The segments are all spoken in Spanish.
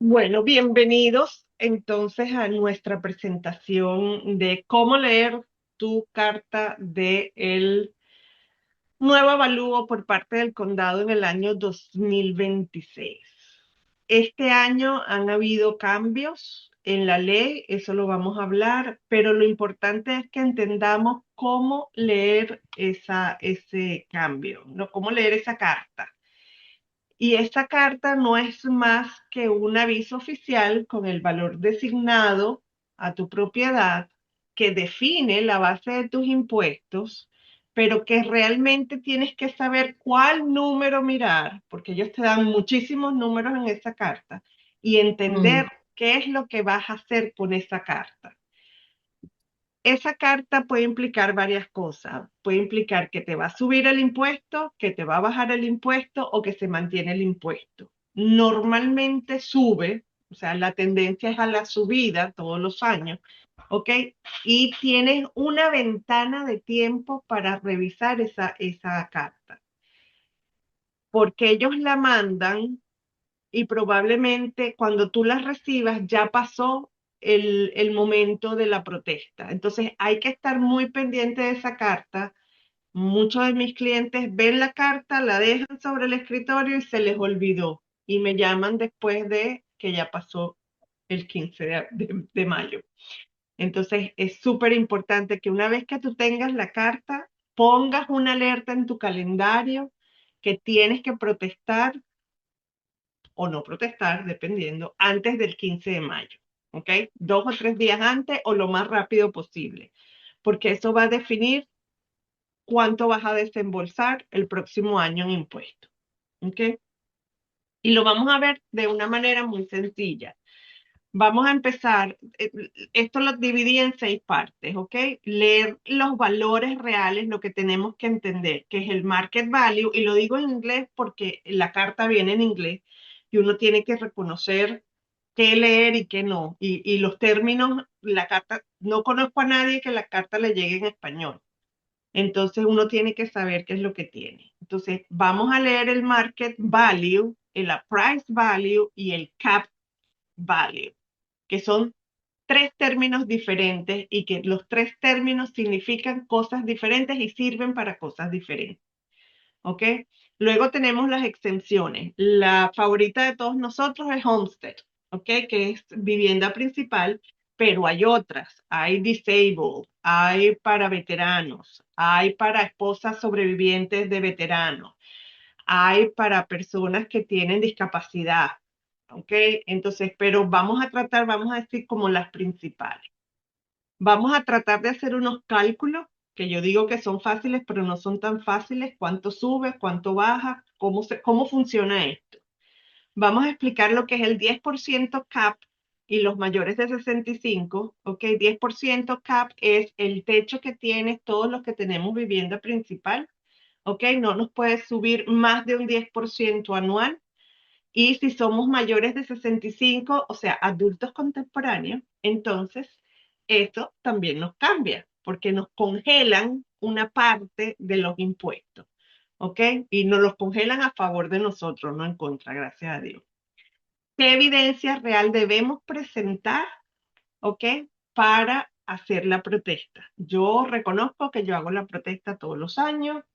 Bueno, bienvenidos entonces a nuestra presentación de cómo leer tu carta de el nuevo avalúo por parte del condado en el año 2026. Este año han habido cambios en la ley, eso lo vamos a hablar, pero lo importante es que entendamos cómo leer ese cambio, ¿no? Cómo leer esa carta. Y esta carta no es más que un aviso oficial con el valor designado a tu propiedad que define la base de tus impuestos, pero que realmente tienes que saber cuál número mirar, porque ellos te dan muchísimos números en esa carta, y entender Mm, qué es lo que vas a hacer con esa carta. Esa carta puede implicar varias cosas. Puede implicar que te va a subir el impuesto, que te va a bajar el impuesto o que se mantiene el impuesto. Normalmente sube, o sea, la tendencia es a la subida todos los años, ¿ok? Y tienes una ventana de tiempo para revisar esa carta, porque ellos la mandan y probablemente cuando tú las recibas ya pasó el momento de la protesta. Entonces hay que estar muy pendiente de esa carta. Muchos de mis clientes ven la carta, la dejan sobre el escritorio y se les olvidó. Y me llaman después de que ya pasó el 15 de mayo. Entonces es súper importante que una vez que tú tengas la carta, pongas una alerta en tu calendario que tienes que protestar o no protestar, dependiendo, antes del 15 de mayo, ¿ok? 2 o 3 días antes o lo más rápido posible, porque eso va a definir cuánto vas a desembolsar el próximo año en impuestos, ¿ok? Y lo vamos a ver de una manera muy sencilla. Vamos a empezar, esto lo dividí en 6 partes, ¿ok? Leer los valores reales, lo que tenemos que entender, que es el market value, y lo digo en inglés porque la carta viene en inglés y uno tiene que reconocer qué leer y qué no. Y los términos, la carta, no conozco a nadie que la carta le llegue en español. Entonces uno tiene que saber qué es lo que tiene. Entonces vamos a leer el market value, el price value y el cap value, que son 3 términos diferentes y que los 3 términos significan cosas diferentes y sirven para cosas diferentes. ¿Ok? Luego tenemos las exenciones. La favorita de todos nosotros es homestead, ¿ok? Que es vivienda principal, pero hay otras. Hay disabled, hay para veteranos, hay para esposas sobrevivientes de veteranos, hay para personas que tienen discapacidad, ¿ok? Entonces, pero vamos a tratar, vamos a decir como las principales. Vamos a tratar de hacer unos cálculos que yo digo que son fáciles, pero no son tan fáciles. ¿Cuánto sube? ¿Cuánto baja? ¿Cómo funciona esto? Vamos a explicar lo que es el 10% cap y los mayores de 65, ¿ok? 10% cap es el techo que tiene todos los que tenemos vivienda principal, ¿ok? No nos puede subir más de un 10% anual. Y si somos mayores de 65, o sea, adultos contemporáneos, entonces eso también nos cambia, porque nos congelan una parte de los impuestos, ¿ok? Y nos los congelan a favor de nosotros, no en contra, gracias a Dios. ¿Qué evidencia real debemos presentar, ¿ok? Para hacer la protesta? Yo reconozco que yo hago la protesta todos los años,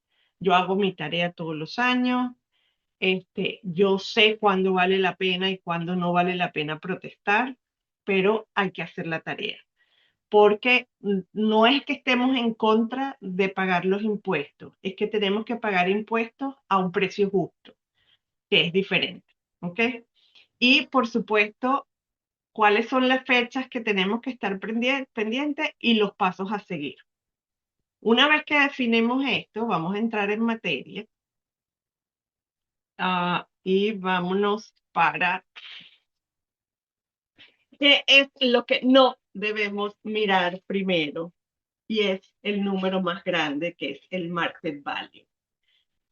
yo hago mi tarea todos los años, yo sé cuándo vale la pena y cuándo no vale la pena protestar, pero hay que hacer la tarea, porque no es que estemos en contra de pagar los impuestos, es que tenemos que pagar impuestos a un precio justo, que es diferente, ¿ok? Y por supuesto, cuáles son las fechas que tenemos que estar pendientes y los pasos a seguir. Una vez que definimos esto, vamos a entrar en materia, y vámonos para qué es lo que no debemos mirar primero, y es el número más grande, que es el market value.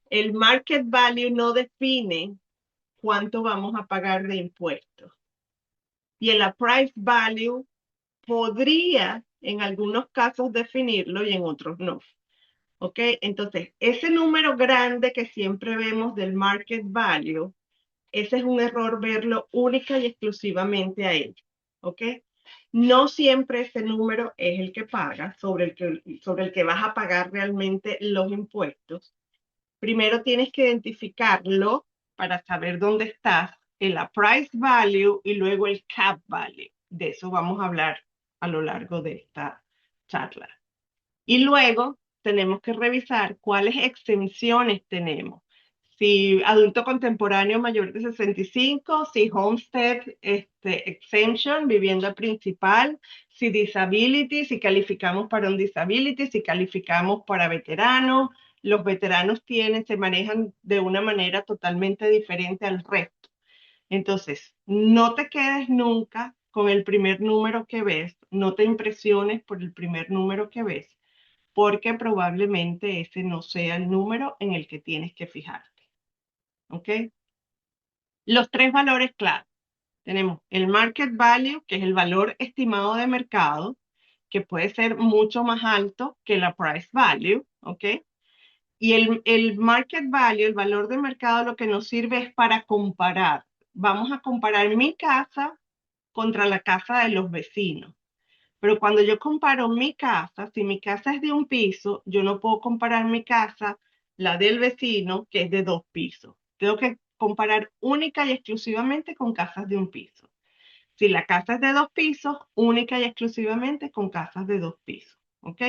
El market value no define cuánto vamos a pagar de impuestos. Y el price value podría en algunos casos definirlo y en otros no. ¿Ok? Entonces, ese número grande que siempre vemos del market value Ese es un error verlo única y exclusivamente a ellos, ¿ok? No siempre ese número es el que paga, sobre el que vas a pagar realmente los impuestos. Primero tienes que identificarlo para saber dónde estás, el appraised value y luego el cap value. De eso vamos a hablar a lo largo de esta charla. Y luego tenemos que revisar cuáles exenciones tenemos. Si adulto contemporáneo mayor de 65, si homestead exemption, vivienda principal, si disability, si calificamos para un disability, si calificamos para veteranos. Los veteranos se manejan de una manera totalmente diferente al resto. Entonces, no te quedes nunca con el primer número que ves, no te impresiones por el primer número que ves, porque probablemente ese no sea el número en el que tienes que fijarte. ¿Ok? Los tres valores clave. Tenemos el market value, que es el valor estimado de mercado, que puede ser mucho más alto que la price value. ¿Ok? Y el market value, el valor de mercado, lo que nos sirve es para comparar. Vamos a comparar mi casa contra la casa de los vecinos. Pero cuando yo comparo mi casa, si mi casa es de un piso, yo no puedo comparar mi casa, la del vecino, que es de 2 pisos. Tengo que comparar única y exclusivamente con casas de un piso. Si la casa es de 2 pisos, única y exclusivamente con casas de 2 pisos. ¿Ok?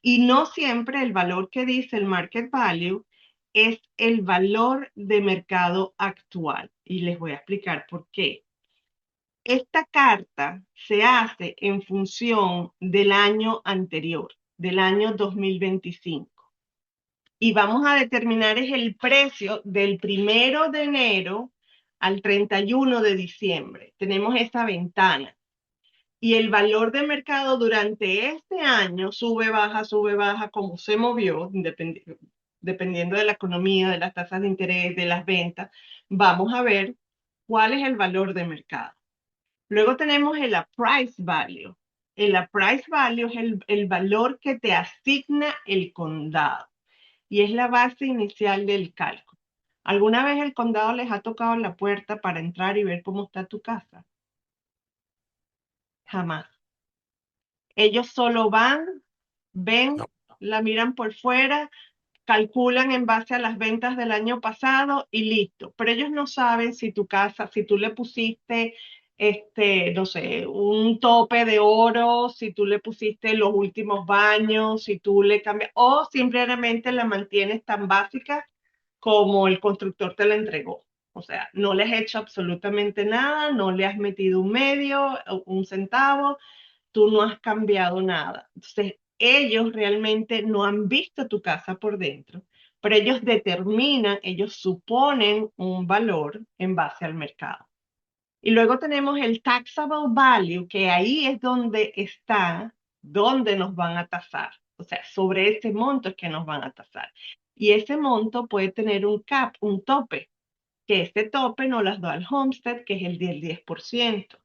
Y no siempre el valor que dice el market value es el valor de mercado actual. Y les voy a explicar por qué. Esta carta se hace en función del año anterior, del año 2025. Y vamos a determinar es el precio del 1 de enero al 31 de diciembre. Tenemos esta ventana. Y el valor de mercado durante este año sube, baja, como se movió, dependiendo de la economía, de las tasas de interés, de las ventas. Vamos a ver cuál es el valor de mercado. Luego tenemos el appraised value. El appraised value es el valor que te asigna el condado y es la base inicial del cálculo. ¿Alguna vez el condado les ha tocado la puerta para entrar y ver cómo está tu casa? Jamás. Ellos solo van, ven, No. la miran por fuera, calculan en base a las ventas del año pasado y listo. Pero ellos no saben si tu casa, si tú le pusiste, no sé, un tope de oro, si tú le pusiste los últimos baños, si tú le cambias, o simplemente la mantienes tan básica como el constructor te la entregó. O sea, no le has hecho absolutamente nada, no le has metido un medio, un centavo, tú no has cambiado nada. Entonces, ellos realmente no han visto tu casa por dentro, pero ellos determinan, ellos suponen un valor en base al mercado. Y luego tenemos el taxable value, que ahí es donde está, donde nos van a tasar. O sea, sobre ese monto es que nos van a tasar. Y ese monto puede tener un cap, un tope, que este tope no las da al homestead, que es el del 10%.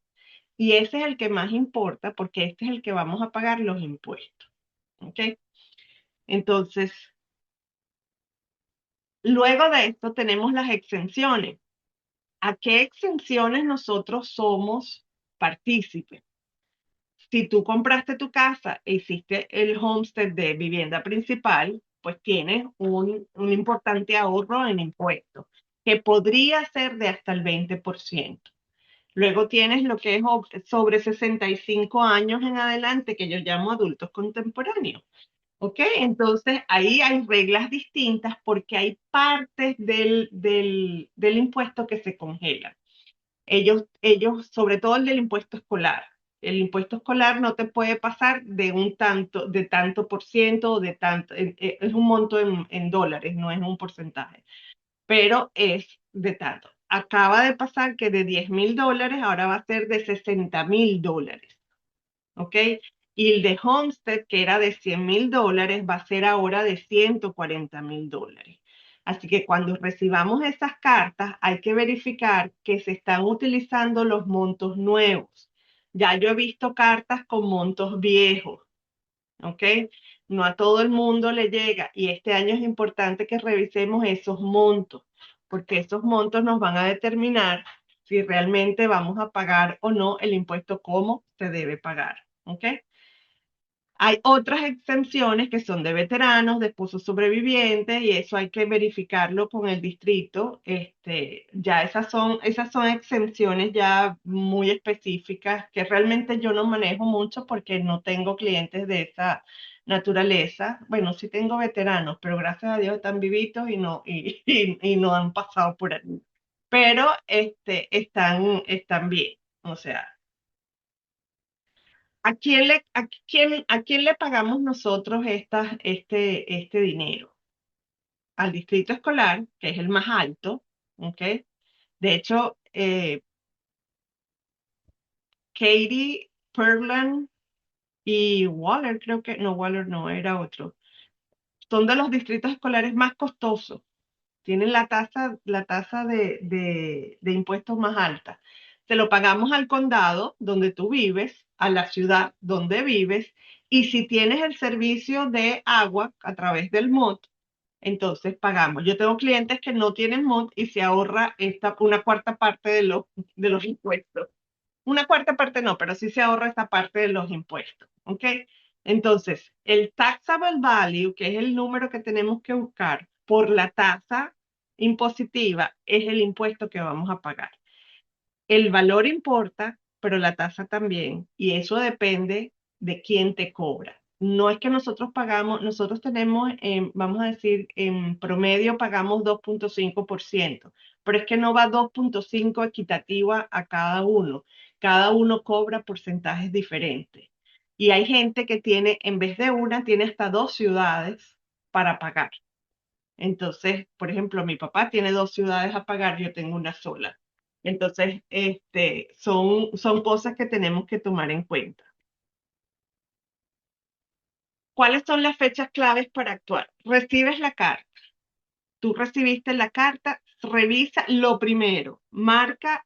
Y ese es el que más importa porque este es el que vamos a pagar los impuestos. ¿Ok? Entonces, luego de esto tenemos las exenciones. ¿A qué exenciones nosotros somos partícipes? Si tú compraste tu casa e hiciste el homestead de vivienda principal, pues tienes un importante ahorro en impuestos, que podría ser de hasta el 20%. Luego tienes lo que es sobre 65 años en adelante, que yo llamo adultos contemporáneos. ¿Ok? Entonces ahí hay reglas distintas porque hay partes del impuesto que se congelan. Sobre todo el del impuesto escolar. El impuesto escolar no te puede pasar de tanto por ciento o de tanto, es un monto en dólares, no es un porcentaje, pero es de tanto. Acaba de pasar que de $10,000 ahora va a ser de $60,000. ¿Ok? Y el de Homestead, que era de $100,000, va a ser ahora de $140,000. Así que cuando recibamos esas cartas, hay que verificar que se están utilizando los montos nuevos. Ya yo he visto cartas con montos viejos, ¿ok? No a todo el mundo le llega y este año es importante que revisemos esos montos, porque esos montos nos van a determinar si realmente vamos a pagar o no el impuesto como se debe pagar. ¿Ok? Hay otras exenciones que son de veteranos, de esposos sobrevivientes, y eso hay que verificarlo con el distrito. Ya esas son exenciones ya muy específicas que realmente yo no manejo mucho porque no tengo clientes de esa naturaleza. Bueno, sí tengo veteranos, pero gracias a Dios están vivitos y no han pasado por ahí. Pero están bien. O sea, ¿a quién le pagamos nosotros este dinero? Al distrito escolar, que es el más alto, ¿ok? De hecho, Katie, Pearland y Waller, creo que, no, Waller no, era otro, son de los distritos escolares más costosos. Tienen la tasa de impuestos más alta. Se lo pagamos al condado donde tú vives, a la ciudad donde vives, y si tienes el servicio de agua a través del MOT, entonces pagamos. Yo tengo clientes que no tienen MOT y se ahorra una cuarta parte de los impuestos. Una cuarta parte no, pero sí se ahorra esta parte de los impuestos. ¿Ok? Entonces, el taxable value, que es el número que tenemos que buscar por la tasa impositiva, es el impuesto que vamos a pagar. El valor importa, pero la tasa también, y eso depende de quién te cobra. No es que nosotros pagamos, nosotros tenemos, vamos a decir, en promedio pagamos 2.5%, pero es que no va 2.5 equitativa a cada uno. Cada uno cobra porcentajes diferentes. Y hay gente que tiene, en vez de una, tiene hasta dos ciudades para pagar. Entonces, por ejemplo, mi papá tiene dos ciudades a pagar, yo tengo una sola. Entonces, son cosas que tenemos que tomar en cuenta. ¿Cuáles son las fechas claves para actuar? Recibes la carta. Tú recibiste la carta, revisa lo primero, marca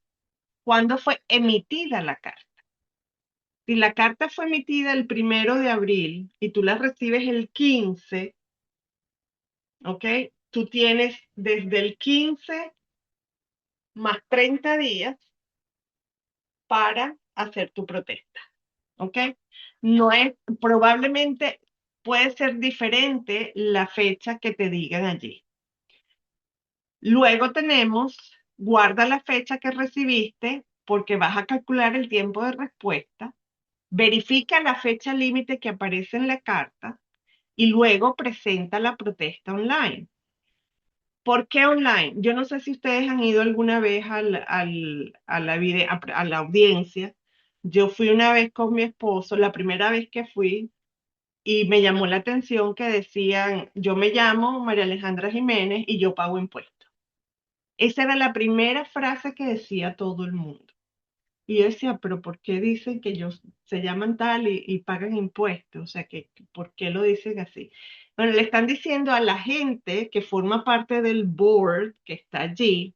cuándo fue emitida la carta. Si la carta fue emitida el 1 de abril y tú la recibes el 15, ¿ok? Tú tienes desde el 15 más 30 días para hacer tu protesta, ¿ok? No es, probablemente puede ser diferente la fecha que te digan allí. Luego tenemos, guarda la fecha que recibiste porque vas a calcular el tiempo de respuesta, verifica la fecha límite que aparece en la carta y luego presenta la protesta online. ¿Por qué online? Yo no sé si ustedes han ido alguna vez a la audiencia. Yo fui una vez con mi esposo, la primera vez que fui, y me llamó la atención que decían, yo me llamo María Alejandra Jiménez y yo pago impuestos. Esa era la primera frase que decía todo el mundo. Y yo decía, pero ¿por qué dicen que ellos se llaman tal y pagan impuestos? O sea, ¿por qué lo dicen así? Bueno, le están diciendo a la gente que forma parte del board que está allí,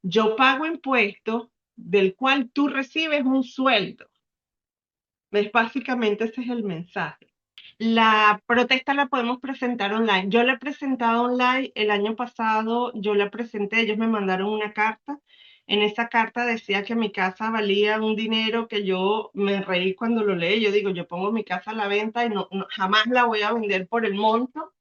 yo pago impuestos del cual tú recibes un sueldo. Básicamente ese es el mensaje. La protesta la podemos presentar online. Yo la he presentado online el año pasado, yo la presenté, ellos me mandaron una carta. En esa carta decía que mi casa valía un dinero que yo me reí cuando lo leí. Yo digo, yo pongo mi casa a la venta y jamás la voy a vender por el monto.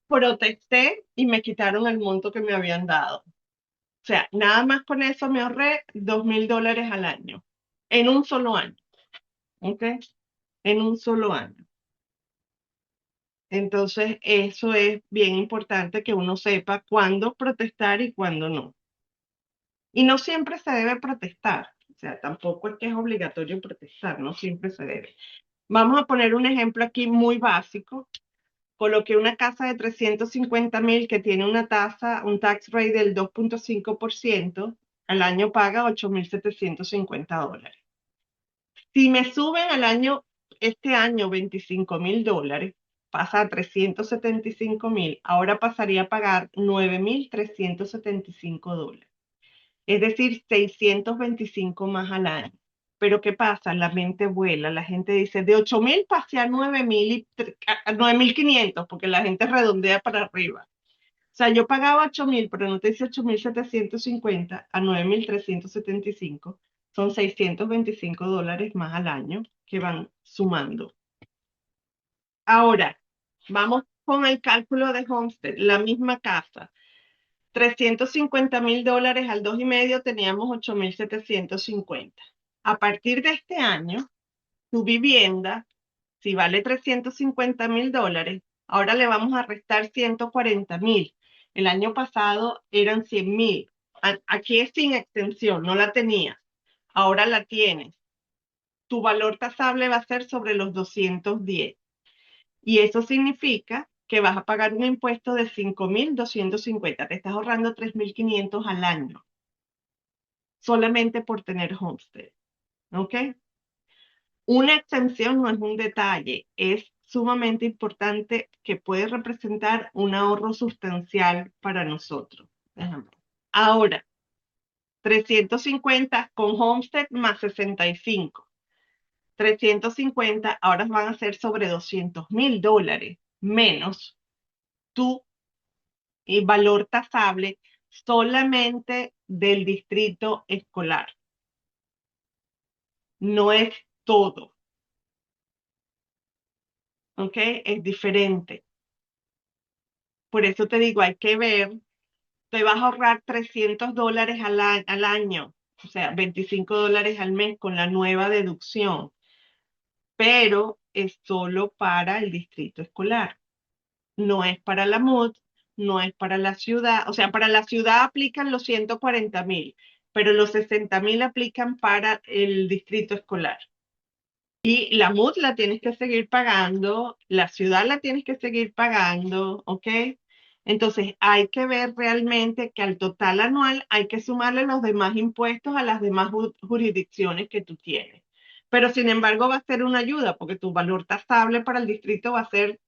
Protesté y me quitaron el monto que me habían dado. O sea, nada más con eso me ahorré $2,000 al año, en un solo año. ¿Ok? En un solo año. Entonces, eso es bien importante que uno sepa cuándo protestar y cuándo no. Y no siempre se debe protestar, o sea, tampoco es que es obligatorio protestar, no siempre se debe. Vamos a poner un ejemplo aquí muy básico. Coloqué una casa de 350,000 que tiene una tasa, un tax rate del 2.5%, al año paga $8,750. Si me suben este año $25,000, pasa a 375,000, ahora pasaría a pagar $9,375. Es decir, 625 más al año. Pero ¿qué pasa? La mente vuela, la gente dice, de 8,000 pasé a 9,000 a 9,500, porque la gente redondea para arriba. O sea, yo pagaba 8.000, pero no te dice 8.750 a 9.375. Son $625 más al año que van sumando. Ahora, vamos con el cálculo de Homestead, la misma casa. $350.000 al 2,5 teníamos 8.750. A partir de este año, tu vivienda, si vale $350.000, ahora le vamos a restar 140.000. El año pasado eran 100.000. Aquí es sin extensión, no la tenía. Ahora la tienes. Tu valor tasable va a ser sobre los 210. Y eso significa que vas a pagar un impuesto de 5.250. Te estás ahorrando 3.500 al año, solamente por tener homestead. ¿Ok? Una exención no es un detalle, es sumamente importante que puede representar un ahorro sustancial para nosotros. Ahora, 350 con homestead más 65. 350 ahora van a ser sobre $200.000 menos tu valor tasable solamente del distrito escolar. No es todo, ¿ok? Es diferente. Por eso te digo, hay que ver, te vas a ahorrar $300 al año, o sea, $25 al mes con la nueva deducción, pero es solo para el distrito escolar. No es para la MUD, no es para la ciudad. O sea, para la ciudad aplican los 140.000, pero los 60.000 aplican para el distrito escolar. Y la MUD la tienes que seguir pagando, la ciudad la tienes que seguir pagando, ¿ok? Entonces hay que ver realmente que al total anual hay que sumarle los demás impuestos a las demás jurisdicciones que tú tienes. Pero sin embargo va a ser una ayuda porque tu valor tasable para el distrito va a ser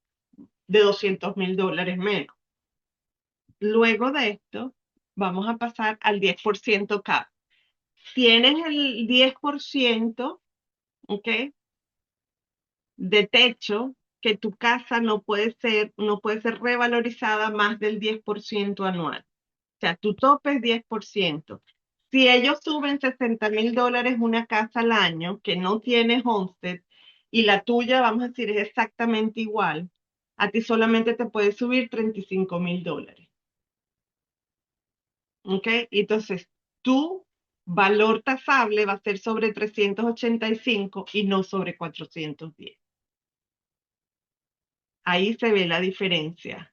de $200.000 menos. Luego de esto, vamos a pasar al 10% CAP. Tienes el 10%, ¿ok? De techo que tu casa no puede ser revalorizada más del 10% anual. O sea, tu tope es 10%. Si ellos suben $60.000 una casa al año que no tiene homestead y la tuya, vamos a decir, es exactamente igual, a ti solamente te puede subir $35.000. ¿Ok? Y entonces, tu valor tasable va a ser sobre 385 y no sobre 410. Ahí se ve la diferencia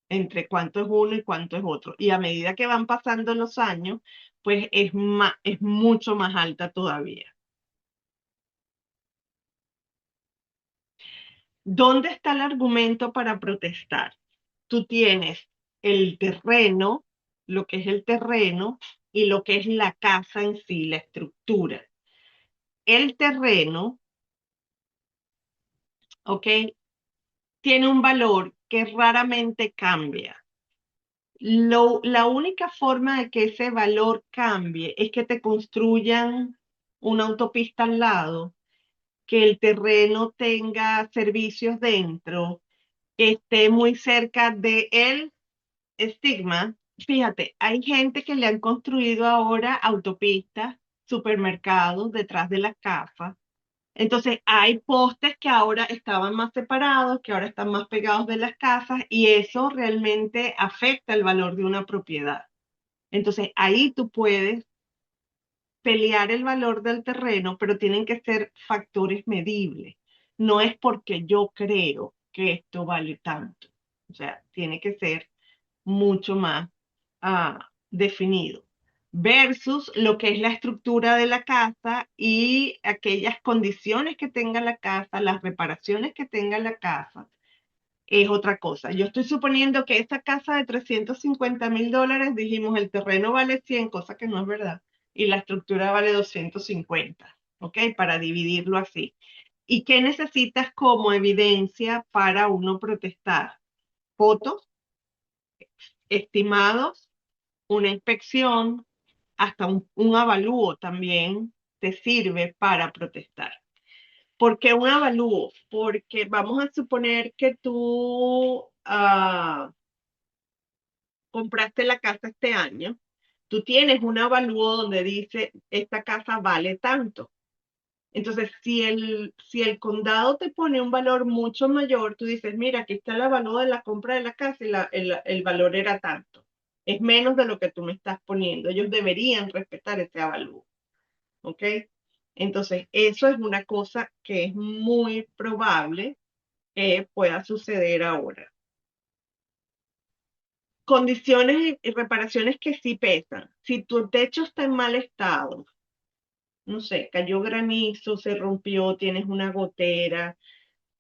entre cuánto es uno y cuánto es otro. Y a medida que van pasando los años, pues es mucho más alta todavía. ¿Dónde está el argumento para protestar? Tú tienes el terreno, lo que es el terreno y lo que es la casa en sí, la estructura. El terreno, ¿ok? Tiene un valor que raramente cambia. La única forma de que ese valor cambie es que te construyan una autopista al lado, que el terreno tenga servicios dentro, que esté muy cerca de el estigma. Fíjate, hay gente que le han construido ahora autopistas, supermercados detrás de las casas. Entonces, hay postes que ahora estaban más separados, que ahora están más pegados de las casas, y eso realmente afecta el valor de una propiedad. Entonces, ahí tú puedes pelear el valor del terreno, pero tienen que ser factores medibles. No es porque yo creo que esto vale tanto. O sea, tiene que ser mucho más definido. Versus lo que es la estructura de la casa y aquellas condiciones que tenga la casa, las reparaciones que tenga la casa, es otra cosa. Yo estoy suponiendo que esta casa de $350.000, dijimos, el terreno vale 100, cosa que no es verdad, y la estructura vale 250, ¿ok? Para dividirlo así. ¿Y qué necesitas como evidencia para uno protestar? Fotos, estimados, una inspección, hasta un avalúo también te sirve para protestar. ¿Por qué un avalúo? Porque vamos a suponer que tú compraste la casa este año, tú tienes un avalúo donde dice, esta casa vale tanto. Entonces, si el condado te pone un valor mucho mayor, tú dices, mira, aquí está el avalúo de la compra de la casa y el valor era tanto. Es menos de lo que tú me estás poniendo. Ellos deberían respetar ese avalúo. ¿Ok? Entonces, eso es una cosa que es muy probable que pueda suceder ahora. Condiciones y reparaciones que sí pesan. Si tu techo está en mal estado, no sé, cayó granizo, se rompió, tienes una gotera,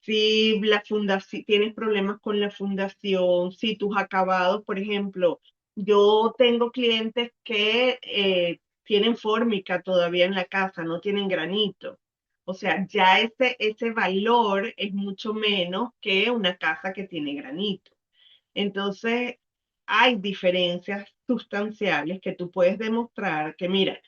si si tienes problemas con la fundación, si tus acabados, por ejemplo, yo tengo clientes que tienen fórmica todavía en la casa, no tienen granito. O sea, ya ese valor es mucho menos que una casa que tiene granito. Entonces, hay diferencias sustanciales que tú puedes demostrar que, mira,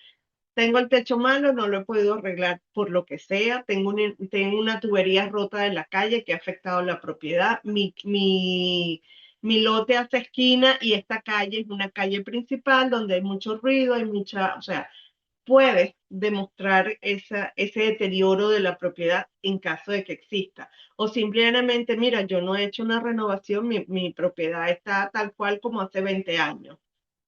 tengo el techo malo, no lo he podido arreglar por lo que sea, tengo una tubería rota de la calle que ha afectado la propiedad, mi lote hace esquina y esta calle es una calle principal donde hay mucho ruido, hay mucha, o sea, puedes demostrar ese deterioro de la propiedad en caso de que exista. O simplemente, mira, yo no he hecho una renovación, mi propiedad está tal cual como hace 20 años.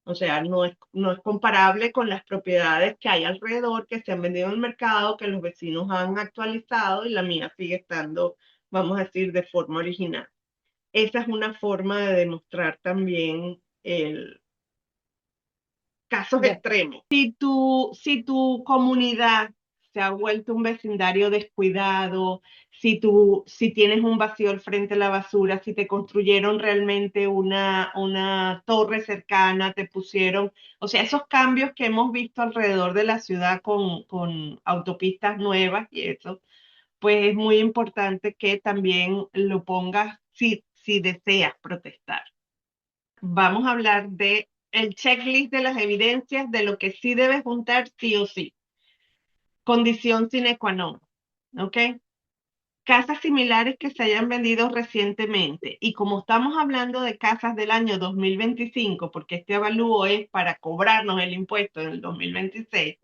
O sea, no es comparable con las propiedades que hay alrededor, que se han vendido en el mercado, que los vecinos han actualizado y la mía sigue estando, vamos a decir, de forma original. Esa es una forma de demostrar también el casos Ya. extremos. Si tu comunidad se ha vuelto un vecindario descuidado, si tienes un vacío al frente de la basura, si te construyeron realmente una torre cercana, te pusieron, o sea, esos cambios que hemos visto alrededor de la ciudad con autopistas nuevas y eso, pues es muy importante que también lo pongas si deseas protestar. Vamos a hablar de el checklist de las evidencias de lo que sí debes juntar sí o sí. Condición sine qua non. ¿Ok? Casas similares que se hayan vendido recientemente. Y como estamos hablando de casas del año 2025, porque este avalúo es para cobrarnos el impuesto en el 2026,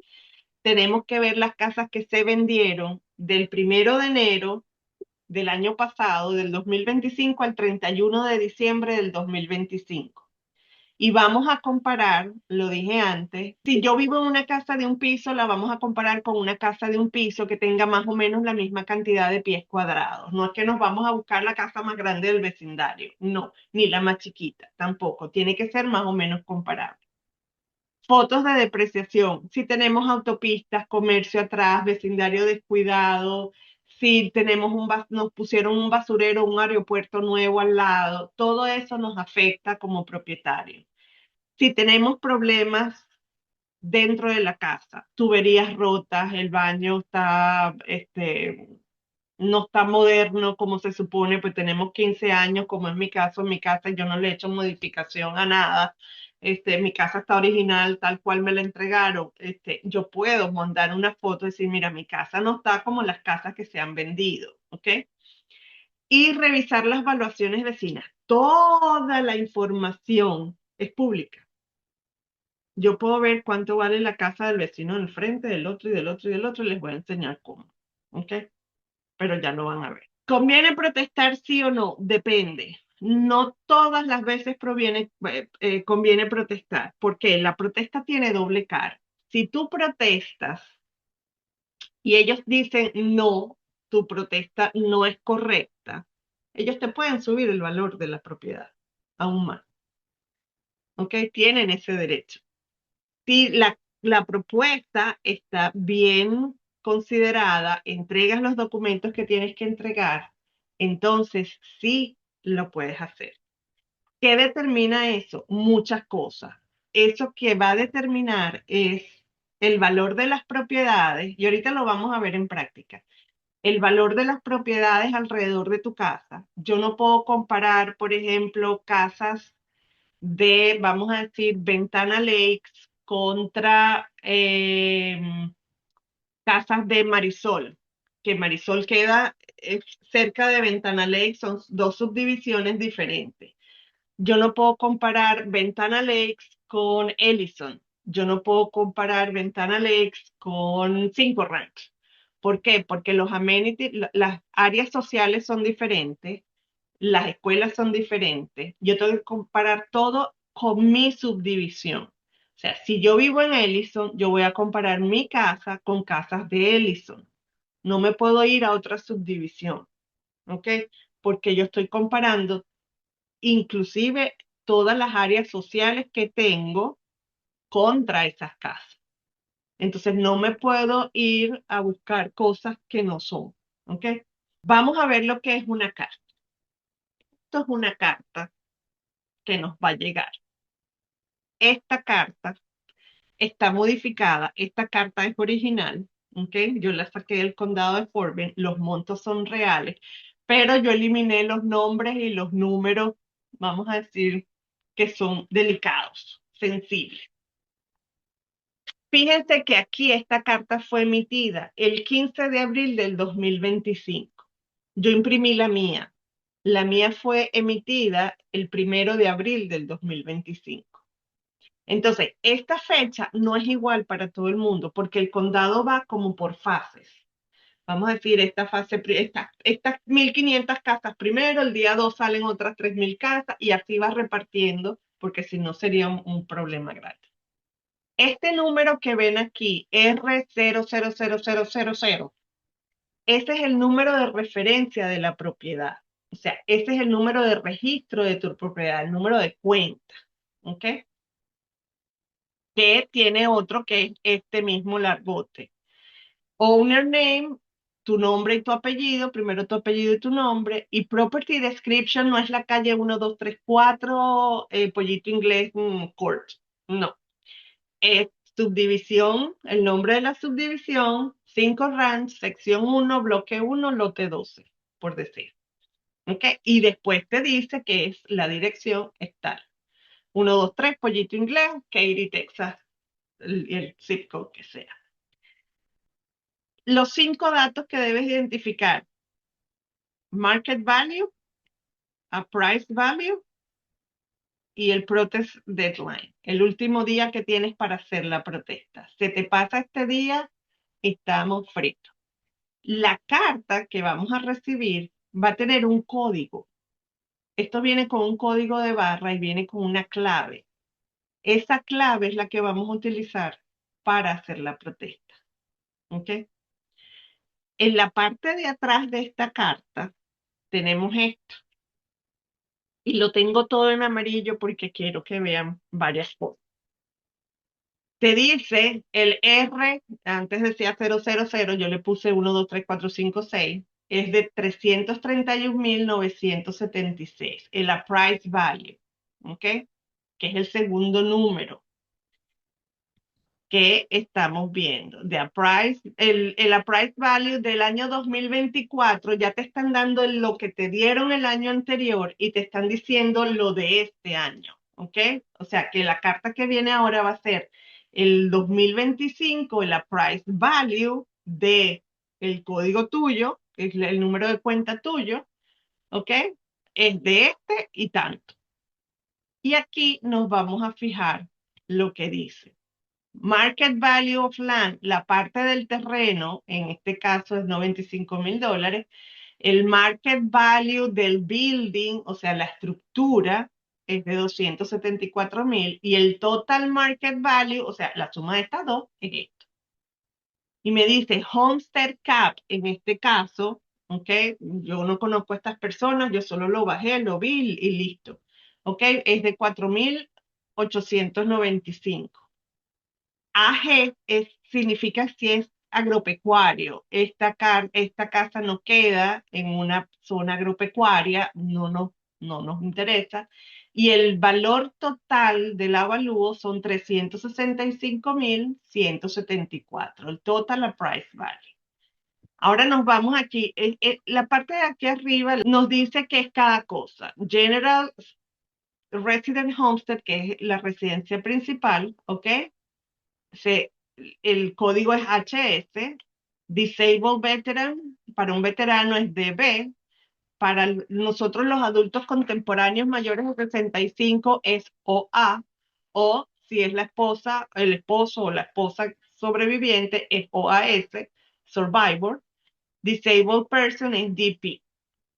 tenemos que ver las casas que se vendieron del 1 de enero del año pasado, del 2025, al 31 de diciembre del 2025. Y vamos a comparar, lo dije antes, si yo vivo en una casa de un piso, la vamos a comparar con una casa de un piso que tenga más o menos la misma cantidad de pies cuadrados. No es que nos vamos a buscar la casa más grande del vecindario, no, ni la más chiquita, tampoco. Tiene que ser más o menos comparable. Fotos de depreciación, si tenemos autopistas, comercio atrás, vecindario descuidado, si nos pusieron un basurero, un aeropuerto nuevo al lado, todo eso nos afecta como propietarios. Si tenemos problemas dentro de la casa, tuberías rotas, el baño no está moderno como se supone, pues tenemos 15 años, como es mi caso, en mi casa yo no le he hecho modificación a nada. Mi casa está original, tal cual me la entregaron. Yo puedo mandar una foto y decir, mira, mi casa no está como las casas que se han vendido, ¿ok? Y revisar las valuaciones vecinas. Toda la información es pública. Yo puedo ver cuánto vale la casa del vecino del frente, del otro y del otro y del otro, y les voy a enseñar cómo. ¿Ok? Pero ya lo van a ver. ¿Conviene protestar sí o no? Depende. No todas las veces conviene protestar, porque la protesta tiene doble cara. Si tú protestas y ellos dicen no, tu protesta no es correcta, ellos te pueden subir el valor de la propiedad aún más. ¿Ok? Tienen ese derecho. Si la propuesta está bien considerada, entregas los documentos que tienes que entregar, entonces sí lo puedes hacer. ¿Qué determina eso? Muchas cosas. Eso que va a determinar es el valor de las propiedades, y ahorita lo vamos a ver en práctica. El valor de las propiedades alrededor de tu casa. Yo no puedo comparar, por ejemplo, casas vamos a decir, Ventana Lakes contra casas de Marisol, que Marisol queda cerca de Ventana Lakes, son dos subdivisiones diferentes. Yo no puedo comparar Ventana Lakes con Ellison. Yo no puedo comparar Ventana Lakes con Cinco Ranch. ¿Por qué? Porque los amenities, las áreas sociales son diferentes, las escuelas son diferentes. Yo tengo que comparar todo con mi subdivisión. O sea, si yo vivo en Ellison, yo voy a comparar mi casa con casas de Ellison. No me puedo ir a otra subdivisión, ¿ok? Porque yo estoy comparando inclusive todas las áreas sociales que tengo contra esas casas. Entonces no me puedo ir a buscar cosas que no son, ¿ok? Vamos a ver lo que es una carta. Esto es una carta que nos va a llegar. Esta carta está modificada, esta carta es original, ¿ok? Yo la saqué del condado de Fort Bend, los montos son reales, pero yo eliminé los nombres y los números, vamos a decir, que son delicados, sensibles. Fíjense que aquí esta carta fue emitida el 15 de abril del 2025. Yo imprimí la mía. La mía fue emitida el 1 de abril del 2025. Entonces, esta fecha no es igual para todo el mundo porque el condado va como por fases. Vamos a decir, estas 1.500 casas primero, el día 2 salen otras 3.000 casas y así va repartiendo porque si no sería un problema grande. Este número que ven aquí, R000000, ese es el número de referencia de la propiedad. O sea, ese es el número de registro de tu propiedad, el número de cuenta. ¿Ok? Que tiene otro que es este mismo largote. Owner name, tu nombre y tu apellido, primero tu apellido y tu nombre, y property description no es la calle 1, 2, 3, 4, Pollito Inglés Court, no. Es subdivisión, el nombre de la subdivisión, 5 Ranch, sección 1, bloque 1, lote 12, por decir. ¿Ok? Y después te dice que es la dirección es tal. 1, 2, 3, Pollito Inglés, Katy, Texas, el zip code que sea. Los 5 datos que debes identificar: market value, a price value y el protest deadline, el último día que tienes para hacer la protesta. Se te pasa este día, estamos fritos. La carta que vamos a recibir va a tener un código. Esto viene con un código de barra y viene con una clave. Esa clave es la que vamos a utilizar para hacer la protesta. ¿Ok? En la parte de atrás de esta carta tenemos esto. Y lo tengo todo en amarillo porque quiero que vean varias cosas. Te dice el R, antes decía 000, yo le puse 1, 2, 3, 4, 5, 6, es de 331.976, el appraised value, ¿ok? Que es el segundo número que estamos viendo. El appraised value del año 2024 ya te están dando lo que te dieron el año anterior y te están diciendo lo de este año, ¿ok? O sea que la carta que viene ahora va a ser el 2025, el appraised value de el código tuyo, que es el número de cuenta tuyo, ¿ok? Es de este y tanto. Y aquí nos vamos a fijar lo que dice. Market value of land, la parte del terreno, en este caso es $95,000. El market value del building, o sea, la estructura, es de 274,000. Y el total market value, o sea, la suma de estas dos, es esto. Y me dice Homestead Cap, en este caso, ¿ok? Yo no conozco a estas personas, yo solo lo bajé, lo vi y listo. ¿Ok? Es de 4,895. AG significa si es agropecuario. Esta casa no queda en una zona agropecuaria, no nos interesa. Y el valor total del avalúo son 365,174, el total appraised value. Ahora nos vamos aquí. La parte de aquí arriba nos dice que es cada cosa. General Resident Homestead, que es la residencia principal, ¿ok? Se, el código es HS, Disabled Veteran, para un veterano es DB, para nosotros los adultos contemporáneos mayores de 65 es OA, o si es la esposa, el esposo o la esposa sobreviviente es OAS, Survivor. Disabled Person es DP.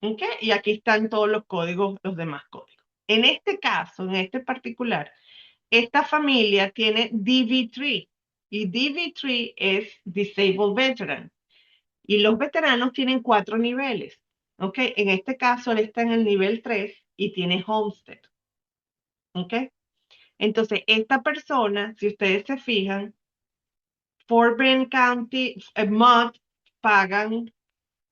¿Ok? Y aquí están todos los códigos, los demás códigos. En este caso, en este particular, esta familia tiene DV3 y DV3 es Disabled Veteran. Y los veteranos tienen 4 niveles. ¿Ok? En este caso, él está en el nivel 3 y tiene Homestead. ¿Ok? Entonces, esta persona, si ustedes se fijan, Fort Bend County, Mott, pagan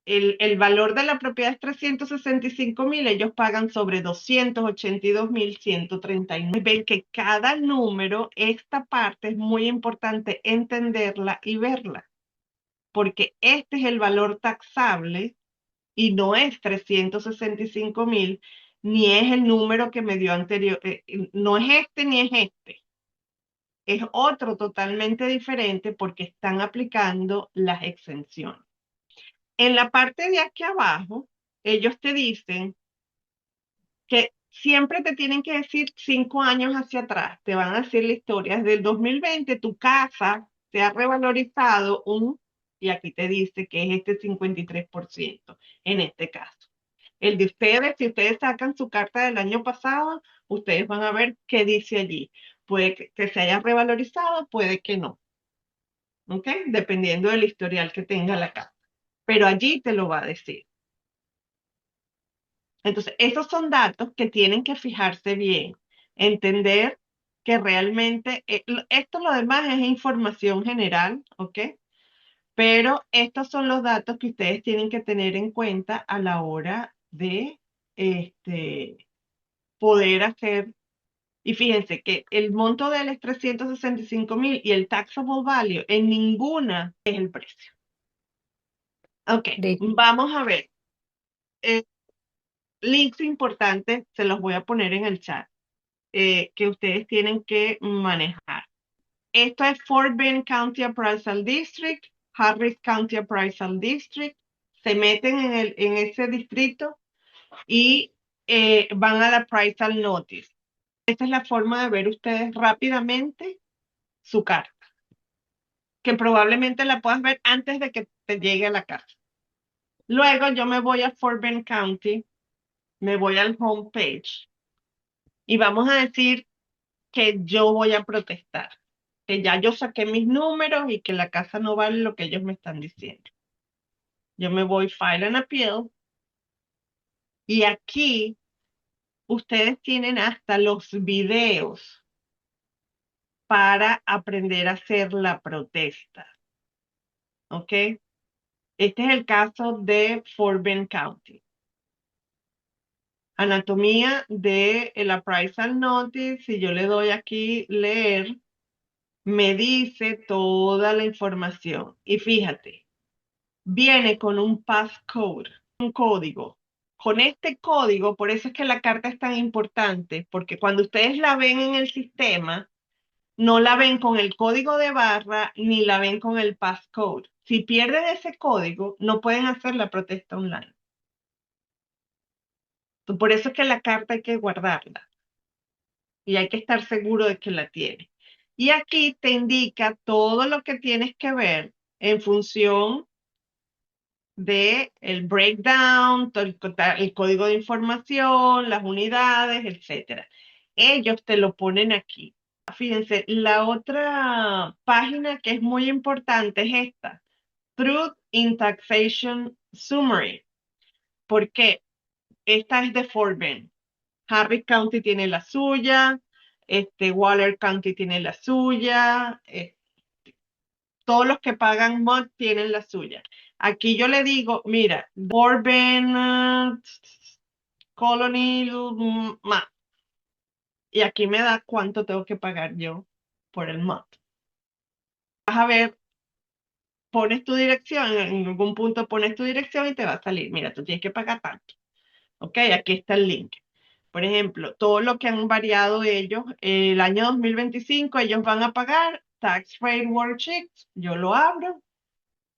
el valor de la propiedad es 365.000, ellos pagan sobre 282.139. Ven que cada número, esta parte es muy importante entenderla y verla, porque este es el valor taxable y no es 365.000, ni es el número que me dio anterior, no es este ni es este. Es otro totalmente diferente porque están aplicando las exenciones. En la parte de aquí abajo, ellos te dicen que siempre te tienen que decir 5 años hacia atrás. Te van a decir la historia. Desde el 2020 tu casa se ha revalorizado y aquí te dice que es este 53% en este caso. El de ustedes, si ustedes sacan su carta del año pasado, ustedes van a ver qué dice allí. Puede que se haya revalorizado, puede que no. ¿Ok? Dependiendo del historial que tenga la casa. Pero allí te lo va a decir. Entonces, esos son datos que tienen que fijarse bien, entender que realmente, esto lo demás es información general, ¿ok? Pero estos son los datos que ustedes tienen que tener en cuenta a la hora de poder hacer. Y fíjense que el monto de él es 365.000 y el taxable value en ninguna es el precio. Ok, De, vamos a ver. Eh, Links importantes, se los voy a poner en el chat. Que ustedes tienen que manejar. Esto es Fort Bend County Appraisal District, Harris County Appraisal District. Se meten en ese distrito y van a la Appraisal Notice. Esta es la forma de ver ustedes rápidamente su carta, que probablemente la puedas ver antes de que te llegue a la casa. Luego yo me voy a Fort Bend County, me voy al homepage y vamos a decir que yo voy a protestar, que ya yo saqué mis números y que la casa no vale lo que ellos me están diciendo. Yo me voy File an Appeal y aquí ustedes tienen hasta los videos para aprender a hacer la protesta. ¿Ok? Este es el caso de Fort Bend County. Anatomía de el Appraisal Notice, si yo le doy aquí leer, me dice toda la información. Y fíjate, viene con un passcode, un código. Con este código, por eso es que la carta es tan importante, porque cuando ustedes la ven en el sistema, no la ven con el código de barra ni la ven con el passcode. Si pierden ese código, no pueden hacer la protesta online. Por eso es que la carta hay que guardarla y hay que estar seguro de que la tiene. Y aquí te indica todo lo que tienes que ver en función de el breakdown, todo el código de información, las unidades, etcétera. Ellos te lo ponen aquí. Fíjense, la otra página que es muy importante es esta, Truth in Taxation Summary. ¿Por qué? Esta es de Fort Bend. Harris County tiene la suya, Waller County tiene la suya, todos los que pagan MOD tienen la suya. Aquí yo le digo, mira, Bourbon, Colony, y aquí me da cuánto tengo que pagar yo por el MOD. Vas a ver, pones tu dirección, en algún punto pones tu dirección y te va a salir, mira, tú tienes que pagar tanto. Ok, aquí está el link. Por ejemplo, todo lo que han variado ellos, el año 2025 ellos van a pagar Tax Rate Worksheets, yo lo abro,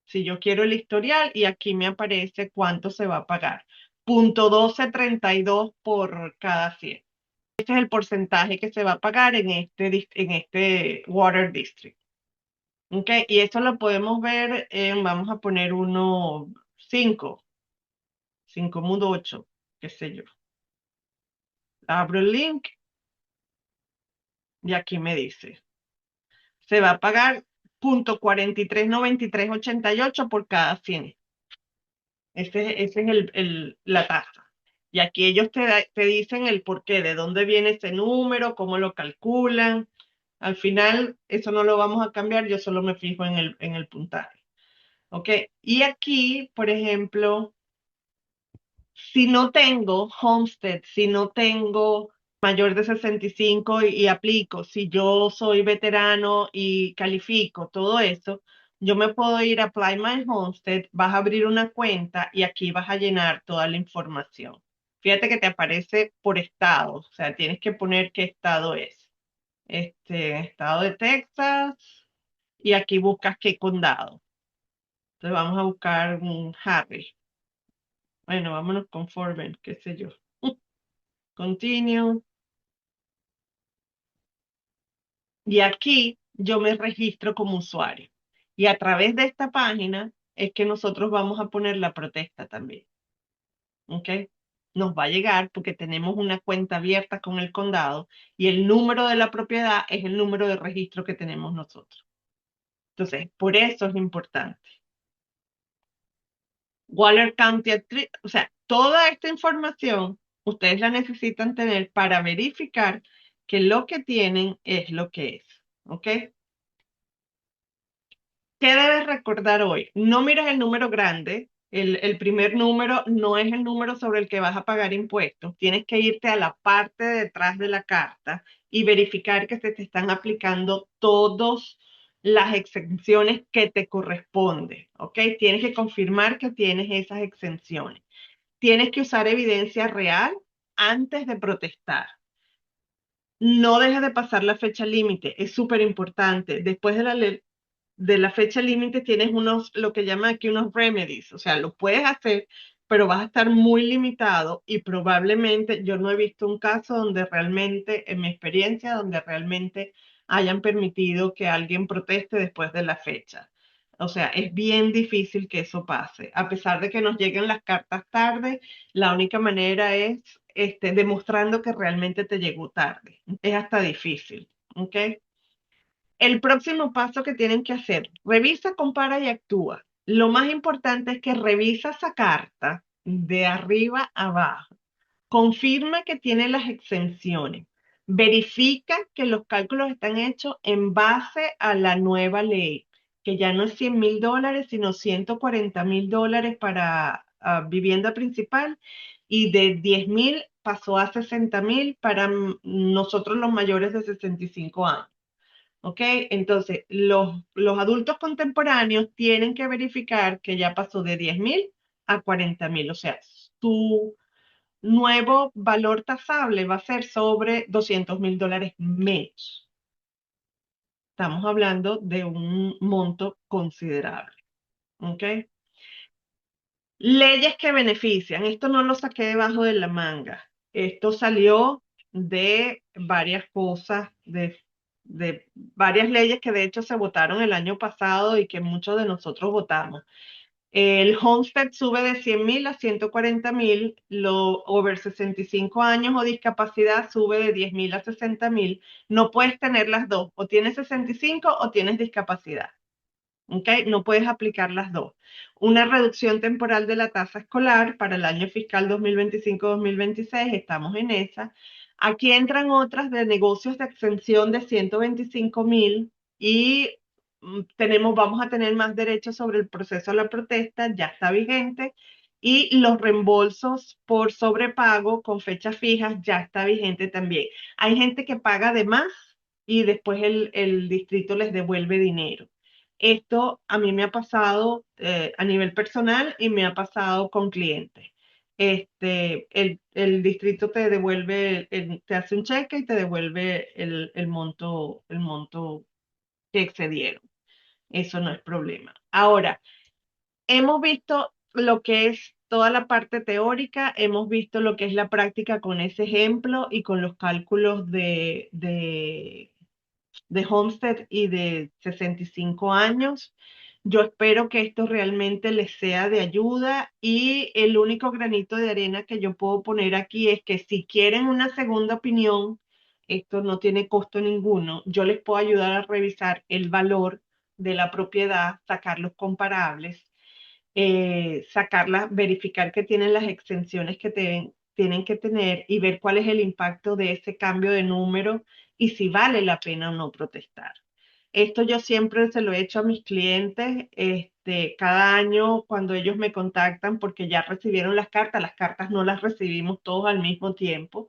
si yo quiero el historial y aquí me aparece cuánto se va a pagar. .1232 por cada 100. Este es el porcentaje que se va a pagar en este Water District. ¿Ok? Y esto lo podemos ver vamos a poner 5, 5.8, qué sé yo. Abro el link y aquí me dice, se va a pagar .439388 por cada 100. Ese es la tasa. Y aquí ellos te dicen el porqué, de dónde viene ese número, cómo lo calculan. Al final, eso no lo vamos a cambiar, yo solo me fijo en el puntaje. ¿Ok? Y aquí, por ejemplo, si no tengo Homestead, si no tengo mayor de 65 y aplico, si yo soy veterano y califico todo eso, yo me puedo ir a Apply My Homestead, vas a abrir una cuenta y aquí vas a llenar toda la información. Fíjate que te aparece por estado, o sea, tienes que poner qué estado es. Estado de Texas y aquí buscas qué condado. Entonces vamos a buscar un Harry. Bueno, vámonos con Forben, qué sé yo. Continue. Y aquí yo me registro como usuario. Y a través de esta página es que nosotros vamos a poner la protesta también. ¿Ok? Nos va a llegar porque tenemos una cuenta abierta con el condado y el número de la propiedad es el número de registro que tenemos nosotros. Entonces, por eso es importante. Waller County, o sea, toda esta información ustedes la necesitan tener para verificar que lo que tienen es lo que es. ¿Ok? ¿Qué debes recordar hoy? No mires el número grande. El primer número no es el número sobre el que vas a pagar impuestos. Tienes que irte a la parte de detrás de la carta y verificar que se te están aplicando todas las exenciones que te corresponden. ¿Ok? Tienes que confirmar que tienes esas exenciones. Tienes que usar evidencia real antes de protestar. No dejes de pasar la fecha límite, es súper importante. Después de la fecha límite tienes lo que llaman aquí unos remedies, o sea, lo puedes hacer, pero vas a estar muy limitado y probablemente yo no he visto un caso donde realmente, en mi experiencia, donde realmente hayan permitido que alguien proteste después de la fecha. O sea, es bien difícil que eso pase. A pesar de que nos lleguen las cartas tarde, la única manera es demostrando que realmente te llegó tarde. Es hasta difícil. ¿Ok? El próximo paso que tienen que hacer, revisa, compara y actúa. Lo más importante es que revisa esa carta de arriba a abajo. Confirma que tiene las exenciones. Verifica que los cálculos están hechos en base a la nueva ley, que ya no es $100,000, sino $140,000 para vivienda principal y de 10,000 pasó a 60,000 para nosotros los mayores de 65 años. ¿Ok? Entonces, los adultos contemporáneos tienen que verificar que ya pasó de 10,000 a 40,000. O sea, tu nuevo valor tasable va a ser sobre $200,000 menos. Estamos hablando de un monto considerable. ¿Ok? Leyes que benefician. Esto no lo saqué debajo de la manga. Esto salió de varias cosas, de varias leyes que de hecho se votaron el año pasado y que muchos de nosotros votamos. El Homestead sube de 100,000 a 140,000, lo over 65 años o discapacidad sube de 10,000 a 60,000. No puedes tener las dos, o tienes 65 o tienes discapacidad. ¿Ok? No puedes aplicar las dos. Una reducción temporal de la tasa escolar para el año fiscal 2025-2026, estamos en esa. Aquí entran otras de negocios de exención de 125,000 y vamos a tener más derechos sobre el proceso de la protesta, ya está vigente, y los reembolsos por sobrepago con fechas fijas ya está vigente también. Hay gente que paga de más y después el distrito les devuelve dinero. Esto a mí me ha pasado a nivel personal y me ha pasado con clientes. El distrito te devuelve, te hace un cheque y te devuelve el monto que excedieron. Eso no es problema. Ahora, hemos visto lo que es toda la parte teórica, hemos visto lo que es la práctica con ese ejemplo y con los cálculos de Homestead y de 65 años. Yo espero que esto realmente les sea de ayuda y el único granito de arena que yo puedo poner aquí es que si quieren una segunda opinión, esto no tiene costo ninguno, yo les puedo ayudar a revisar el valor de la propiedad, sacar los comparables, sacarlas, verificar que tienen las exenciones que tienen que tener y ver cuál es el impacto de ese cambio de número y si vale la pena o no protestar. Esto yo siempre se lo he hecho a mis clientes, cada año cuando ellos me contactan porque ya recibieron las cartas no las recibimos todos al mismo tiempo.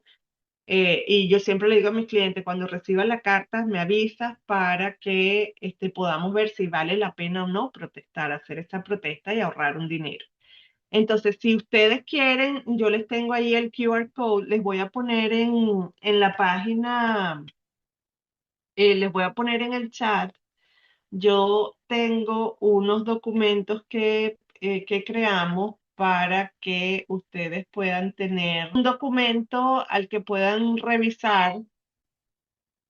Y yo siempre le digo a mis clientes, cuando reciban la carta, me avisas para que podamos ver si vale la pena o no protestar, hacer esta protesta y ahorrar un dinero. Entonces, si ustedes quieren, yo les tengo ahí el QR code, les voy a poner en la página, les voy a poner en el chat. Yo tengo unos documentos que creamos para que ustedes puedan tener un documento al que puedan revisar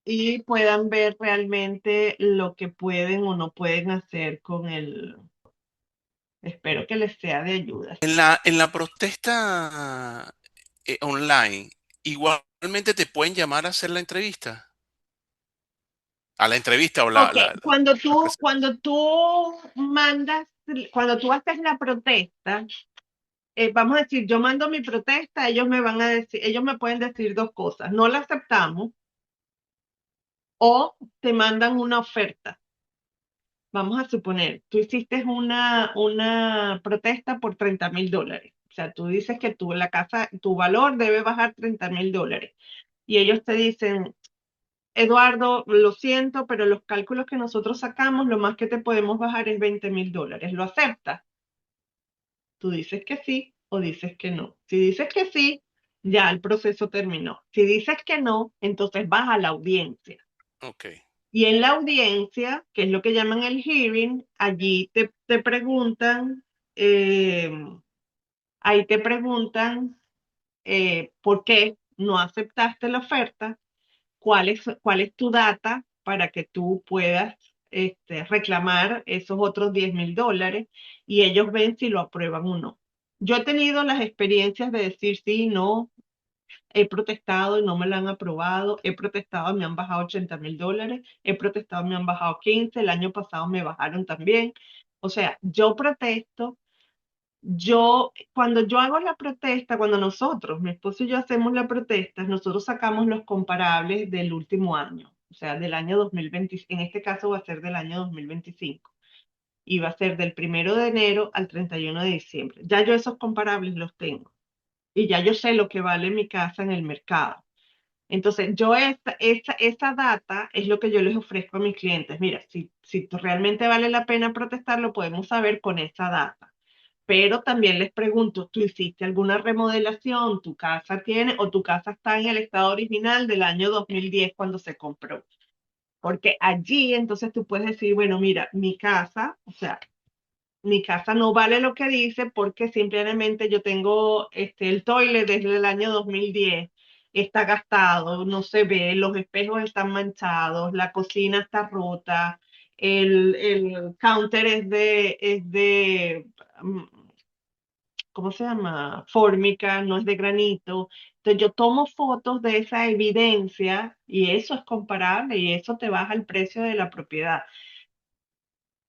y puedan ver realmente lo que pueden o no pueden hacer con el. Espero que les sea de ayuda. En la protesta online, igualmente te pueden llamar a hacer la entrevista. A la entrevista o Ok, la presentación. cuando tú haces la protesta, vamos a decir, yo mando mi protesta, ellos me van a decir, ellos me pueden decir dos cosas, no la aceptamos o te mandan una oferta. Vamos a suponer, tú hiciste una protesta por $30,000. O sea, tú dices que la casa, tu valor debe bajar $30,000. Y ellos te dicen, Eduardo, lo siento, pero los cálculos que nosotros sacamos, lo más que te podemos bajar es $20,000. ¿Lo aceptas? Tú dices que sí o dices que no. Si dices que sí, ya el proceso terminó. Si dices que no, entonces vas a la audiencia. Ok. Y en la audiencia, que es lo que llaman el hearing, allí te preguntan, eh, ahí te preguntan por qué no aceptaste la oferta, cuál es tu data para que tú puedas reclamar esos otros $10,000 y ellos ven si lo aprueban o no. Yo he tenido las experiencias de decir sí, no, he protestado y no me la han aprobado, he protestado y me han bajado $80,000, he protestado y me han bajado 15, el año pasado me bajaron también. O sea, yo protesto, cuando yo hago la protesta, cuando nosotros, mi esposo y yo hacemos la protesta, nosotros sacamos los comparables del último año, o sea, del año 2020, en este caso va a ser del año 2025, y va a ser del 1 de enero al 31 de diciembre. Ya yo esos comparables los tengo, y ya yo sé lo que vale mi casa en el mercado. Entonces, yo esa data es lo que yo les ofrezco a mis clientes. Mira, si realmente vale la pena protestar, lo podemos saber con esa data. Pero también les pregunto, ¿tú hiciste alguna remodelación? ¿Tu casa tiene o tu casa está en el estado original del año 2010 cuando se compró? Porque allí entonces tú puedes decir, bueno, mira, mi casa, o sea, mi casa no vale lo que dice porque simplemente yo tengo el toilet desde el año 2010, está gastado, no se ve, los espejos están manchados, la cocina está rota, el counter mm, ¿cómo se llama? Fórmica, no es de granito. Entonces yo tomo fotos de esa evidencia y eso es comparable y eso te baja el precio de la propiedad.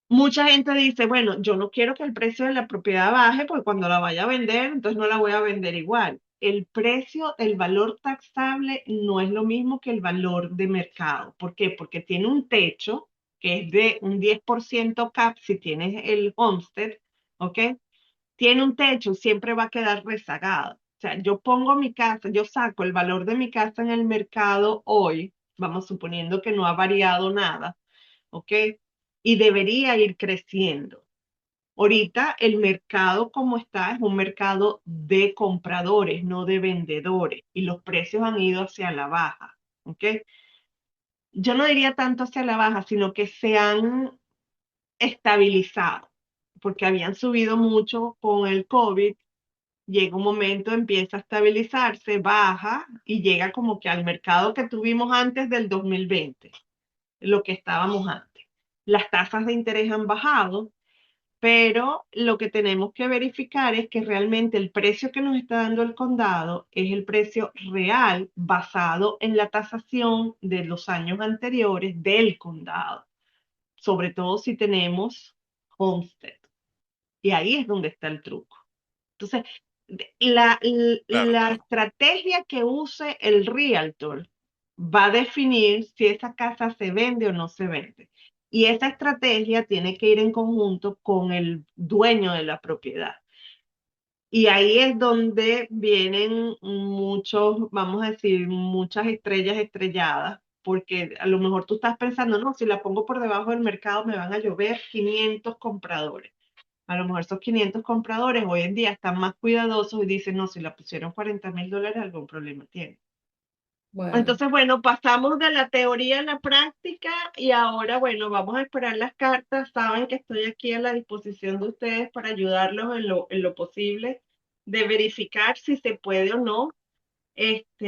Mucha gente dice, bueno, yo no quiero que el precio de la propiedad baje porque cuando la vaya a vender, entonces no la voy a vender igual. El precio, el valor taxable no es lo mismo que el valor de mercado. ¿Por qué? Porque tiene un techo que es de un 10% cap si tienes el homestead, ¿ok? Tiene un techo, siempre va a quedar rezagado. O sea, yo pongo mi casa, yo saco el valor de mi casa en el mercado hoy, vamos suponiendo que no ha variado nada, ¿ok? Y debería ir creciendo. Ahorita el mercado como está es un mercado de compradores, no de vendedores, y los precios han ido hacia la baja, ¿ok? Yo no diría tanto hacia la baja, sino que se han estabilizado, porque habían subido mucho con el COVID llega un momento, empieza a estabilizarse, baja y llega como que al mercado que tuvimos antes del 2020, lo que estábamos antes. Las tasas de interés han bajado, pero lo que tenemos que verificar es que realmente el precio que nos está dando el condado es el precio real basado en la tasación de los años anteriores del condado, sobre todo si tenemos homestead. Y ahí es donde está el truco. Entonces, la, Claro, la estrategia que use el realtor va a definir si esa casa se vende o no se vende. Y esa estrategia tiene que ir en conjunto con el dueño de la propiedad. Y ahí es donde vienen muchos, vamos a decir, muchas estrellas estrelladas, porque a lo mejor tú estás pensando, no, si la pongo por debajo del mercado me van a llover 500 compradores. A lo mejor esos 500 compradores hoy en día están más cuidadosos y dicen, no, si la pusieron $40,000, algún problema tiene. Bueno, Entonces, bueno, pasamos de la teoría a la práctica y ahora, bueno, vamos a esperar las cartas. Saben que estoy aquí a la disposición de ustedes para ayudarlos en lo posible de verificar si se puede o no. Esto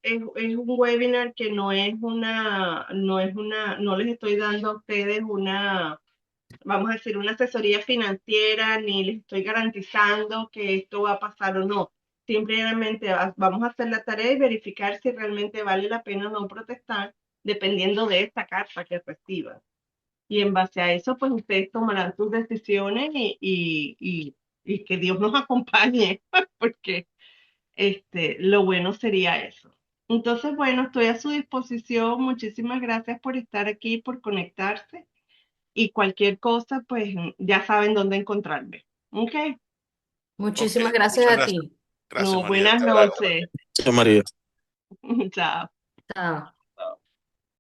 es un webinar que no les estoy dando a ustedes vamos a decir, una asesoría financiera, ni les estoy garantizando que esto va a pasar o no. Simplemente vamos a hacer la tarea y verificar si realmente vale la pena o no protestar, dependiendo de esta carta que reciban. Y en base a eso, pues ustedes tomarán sus decisiones y que Dios nos acompañe, porque lo bueno sería eso. Entonces, bueno, estoy a su disposición. Muchísimas gracias por estar aquí, por conectarse y cualquier cosa, pues ya saben dónde encontrarme. Ok, ok. muchísimas gracias Muchas a gracias. ti. Gracias, no, María. buenas noches. Gracias, María. Chao. Chao.